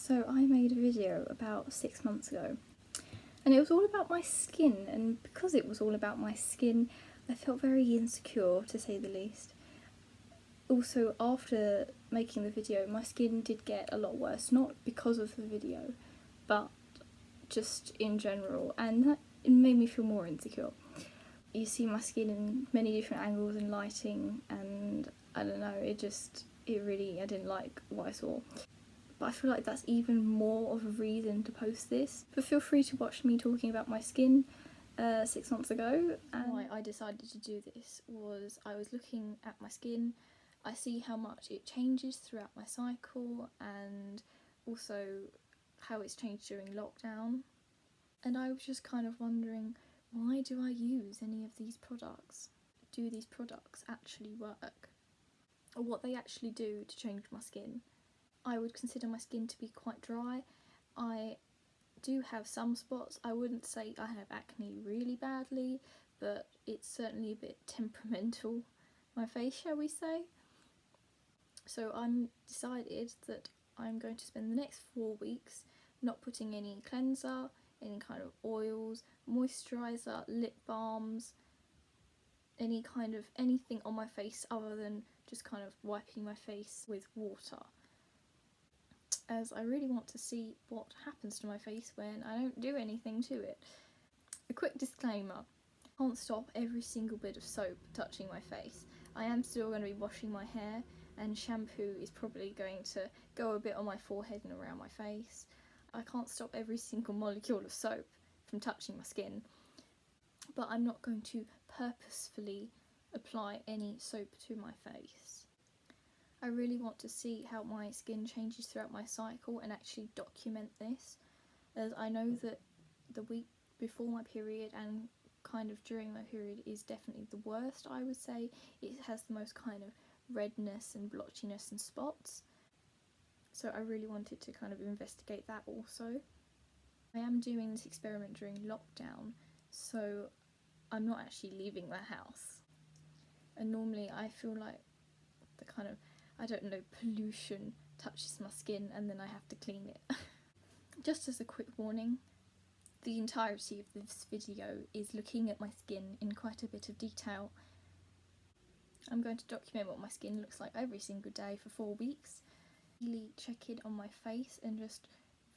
So I made a video about 6 months ago and it was all about my skin, and because it was all about my skin I felt very insecure, to say the least. Also, after making the video my skin did get a lot worse, not because of the video but just in general, and that it made me feel more insecure. You see my skin in many different angles and lighting, and I don't know, I didn't like what I saw. But I feel like that's even more of a reason to post this. But feel free to watch me talking about my skin 6 months ago. And why I decided to do this was I was looking at my skin. I see how much it changes throughout my cycle and also how it's changed during lockdown. And I was just kind of wondering, why do I use any of these products? Do these products actually work? Or what they actually do to change my skin? I would consider my skin to be quite dry. I do have some spots. I wouldn't say I have acne really badly, but it's certainly a bit temperamental, my face, shall we say. So I'm decided that I'm going to spend the next 4 weeks not putting any cleanser, any kind of oils, moisturiser, lip balms, anything on my face other than just kind of wiping my face with water, as I really want to see what happens to my face when I don't do anything to it. A quick disclaimer, I can't stop every single bit of soap touching my face. I am still going to be washing my hair, and shampoo is probably going to go a bit on my forehead and around my face. I can't stop every single molecule of soap from touching my skin, but I'm not going to purposefully apply any soap to my face. I really want to see how my skin changes throughout my cycle and actually document this, as I know that the week before my period and kind of during my period is definitely the worst. I would say it has the most kind of redness and blotchiness and spots, so I really wanted to kind of investigate that also. I am doing this experiment during lockdown, so I'm not actually leaving the house, and normally I feel like the kind of, I don't know, pollution touches my skin and then I have to clean it. Just as a quick warning, the entirety of this video is looking at my skin in quite a bit of detail. I'm going to document what my skin looks like every single day for 4 weeks, really check in on my face and just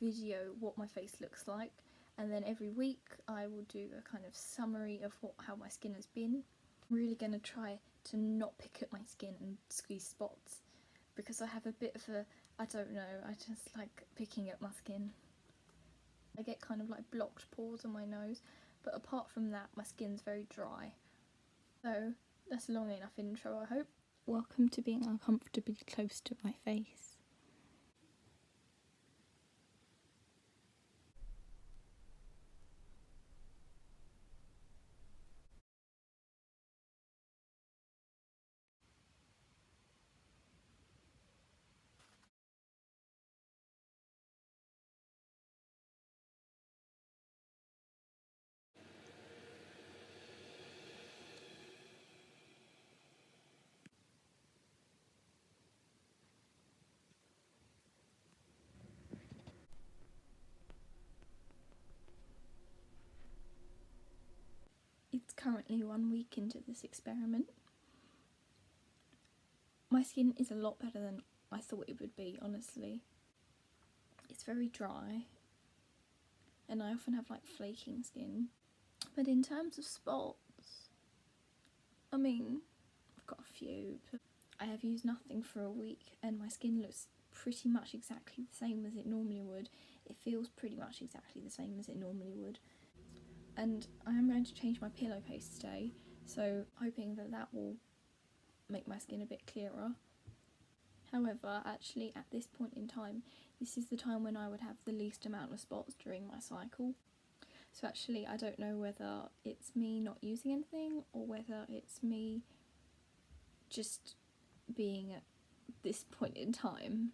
video what my face looks like, and then every week I will do a kind of summary of how my skin has been. I'm really going to try to not pick at my skin and squeeze spots, because I have a bit of a, I don't know, I just like picking at my skin. I get kind of like blocked pores on my nose, but apart from that my skin's very dry. So that's a long enough intro, I hope. Welcome to being uncomfortably close to my face. It's currently 1 week into this experiment. My skin is a lot better than I thought it would be, honestly. It's very dry, and I often have like flaking skin. But in terms of spots, I mean, I've got a few, but I have used nothing for a week and my skin looks pretty much exactly the same as it normally would. It feels pretty much exactly the same as it normally would. And I am going to change my pillowcase today, so hoping that that will make my skin a bit clearer. However, actually at this point in time, this is the time when I would have the least amount of spots during my cycle. So actually I don't know whether it's me not using anything or whether it's me just being at this point in time.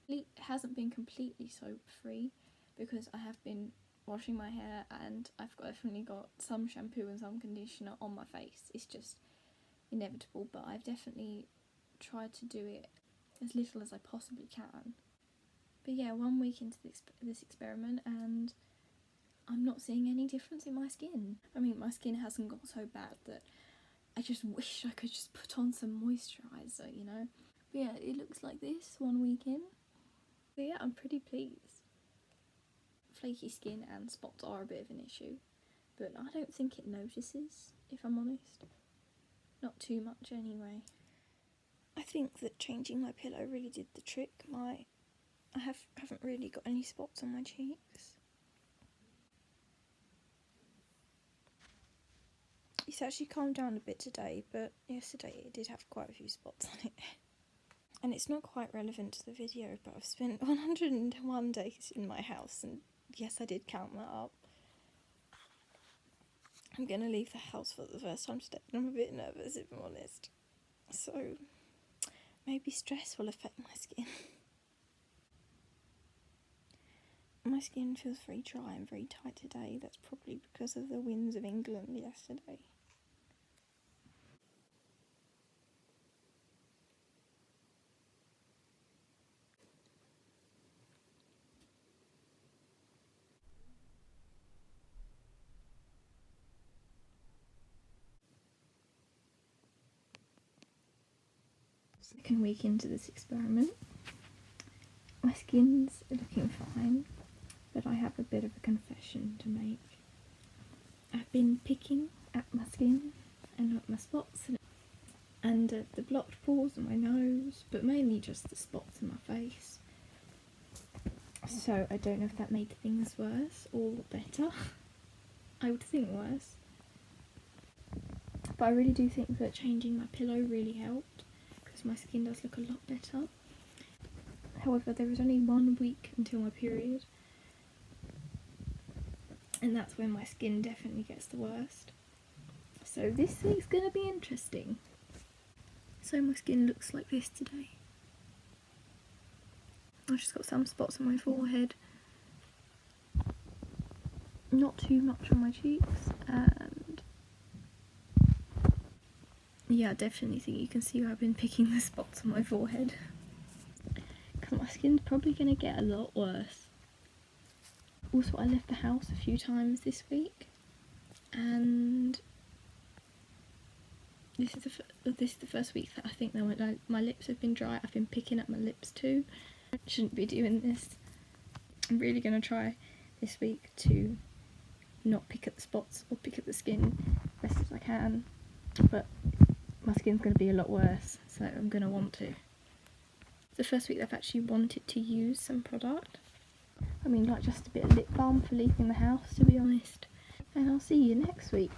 It hasn't been completely soap free because I have been washing my hair and I've definitely got some shampoo and some conditioner on my face. It's just inevitable, but I've definitely tried to do it as little as I possibly can. But yeah, 1 week into this experiment and I'm not seeing any difference in my skin. I mean, my skin hasn't got so bad that I just wish I could just put on some moisturiser, you know. But yeah, it looks like this 1 week in. But yeah, I'm pretty pleased. Flaky skin and spots are a bit of an issue, but I don't think it notices, if I'm honest. Not too much anyway. I think that changing my pillow really did the trick. I haven't really got any spots on my cheeks. It's actually calmed down a bit today, but yesterday it did have quite a few spots on it. And it's not quite relevant to the video, but I've spent 101 days in my house, and yes, I did count that up. I'm going to leave the house for the first time today, and I'm a bit nervous, if I'm honest. So, maybe stress will affect my skin. My skin feels very dry and very tight today. That's probably because of the winds of England yesterday. Second week into this experiment. My skin's looking fine, but I have a bit of a confession to make. I've been picking at my skin and at my spots and at the blocked pores on my nose, but mainly just the spots in my face. So I don't know if that made things worse or better. I would think worse. But I really do think that changing my pillow really helped, because my skin does look a lot better. However, there is only 1 week until my period, and that's when my skin definitely gets the worst. So this week's gonna be interesting. So my skin looks like this today. I've just got some spots on my forehead, not too much on my cheeks, and yeah, I definitely think you can see where I've been picking the spots on my forehead. Because my skin's probably going to get a lot worse. Also, I left the house a few times this week, and this is the first week that I think that my lips have been dry. I've been picking at my lips too. I shouldn't be doing this. I'm really going to try this week to not pick at the spots or pick at the skin as best as I can, but my skin's going to be a lot worse, so I'm going to want to. It's the first week that I've actually wanted to use some product. I mean, like just a bit of lip balm for leaving the house, to be honest. And I'll see you next week.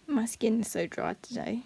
My skin is so dry today.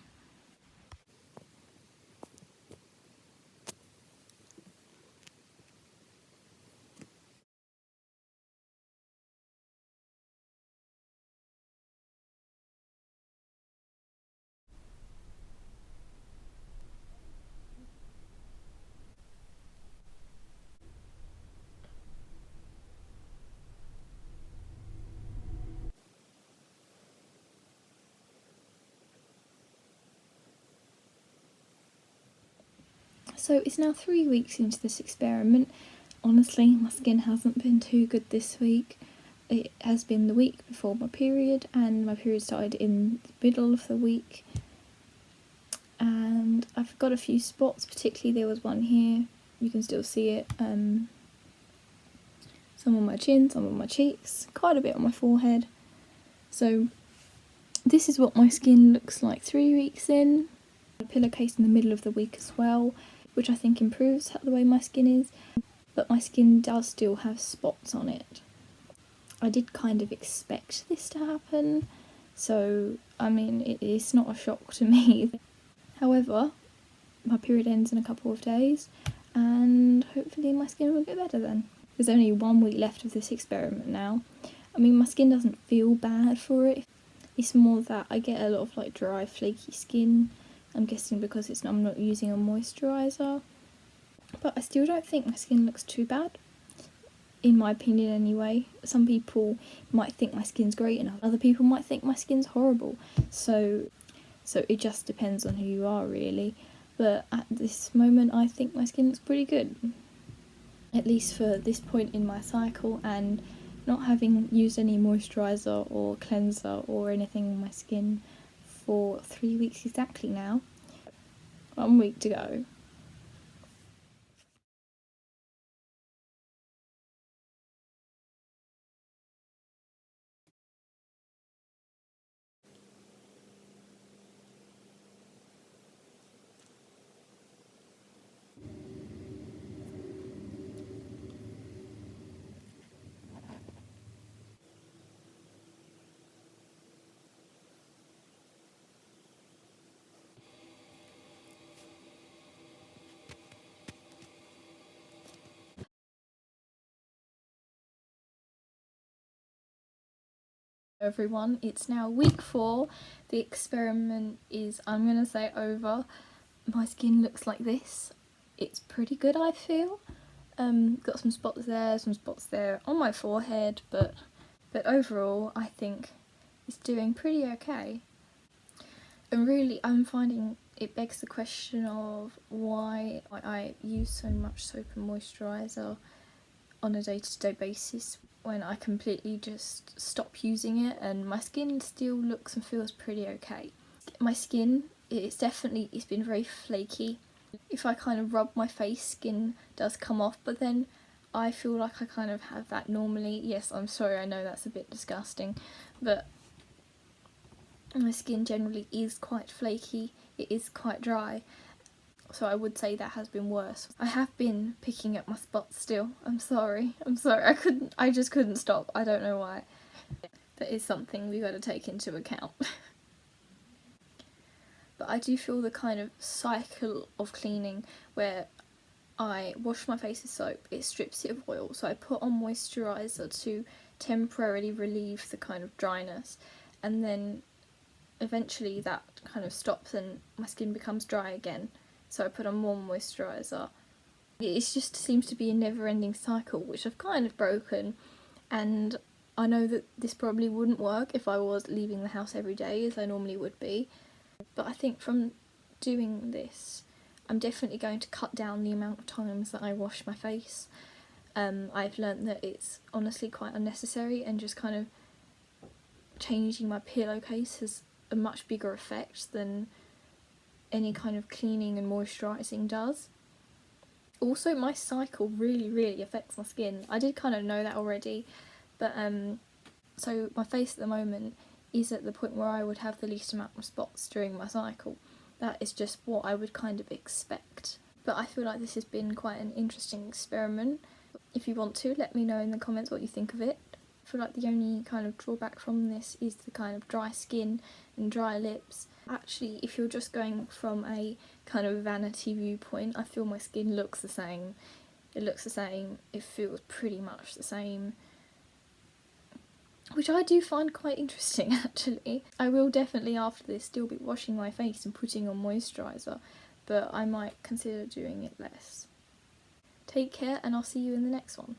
So it's now 3 weeks into this experiment. Honestly, my skin hasn't been too good this week. It has been the week before my period, and my period started in the middle of the week. And I've got a few spots, particularly there was one here. You can still see it. Some on my chin, some on my cheeks, quite a bit on my forehead. So this is what my skin looks like 3 weeks in. A pillowcase in the middle of the week as well, which I think improves the way my skin is, but my skin does still have spots on it. I did kind of expect this to happen, so I mean it's not a shock to me. However, my period ends in a couple of days, and hopefully my skin will get better then. There's only 1 week left of this experiment now. I mean, my skin doesn't feel bad for it. It's more that I get a lot of like dry, flaky skin. I'm guessing because I'm not using a moisturiser. But I still don't think my skin looks too bad. in my opinion anyway. Some people might think my skin's great and other people might think my skin's horrible. So it just depends on who you are really. But at this moment I think my skin looks pretty good. At least for this point in my cycle, and not having used any moisturiser or cleanser or anything on my skin for 3 weeks exactly now. 1 week to go. Everyone, it's now week 4. The experiment is, I'm gonna say, over. My skin looks like this. It's pretty good, I feel. Got some spots there on my forehead, but overall I think it's doing pretty okay. And really I'm finding it begs the question of why I use so much soap and moisturiser on a day-to-day basis when I completely just stop using it and my skin still looks and feels pretty okay. My skin, it's been very flaky. If I kind of rub my face, skin does come off, but then I feel like I kind of have that normally. Yes, I'm sorry, I know that's a bit disgusting, but my skin generally is quite flaky, it is quite dry, so I would say that has been worse. I have been picking up my spots still. I'm sorry, I just couldn't stop. I don't know why. That is something we got to take into account. But I do feel the kind of cycle of cleaning where I wash my face with soap, it strips it of oil, so I put on moisturiser to temporarily relieve the kind of dryness, and then eventually that kind of stops and my skin becomes dry again, so I put on more moisturiser. It just seems to be a never-ending cycle, which I've kind of broken, and I know that this probably wouldn't work if I was leaving the house every day as I normally would be, but I think from doing this I'm definitely going to cut down the amount of times that I wash my face. I've learnt that it's honestly quite unnecessary, and just kind of changing my pillowcase has a much bigger effect than any kind of cleaning and moisturising does. Also, my cycle really affects my skin. I did kind of know that already, but so my face at the moment is at the point where I would have the least amount of spots during my cycle. That is just what I would kind of expect. But I feel like this has been quite an interesting experiment. If you want to, let me know in the comments what you think of it. I feel like the only kind of drawback from this is the kind of dry skin and dry lips. Actually, if you're just going from a kind of vanity viewpoint, I feel my skin looks the same. It looks the same, it feels pretty much the same, which I do find quite interesting actually. I will definitely after this still be washing my face and putting on moisturiser, but I might consider doing it less. Take care, and I'll see you in the next one.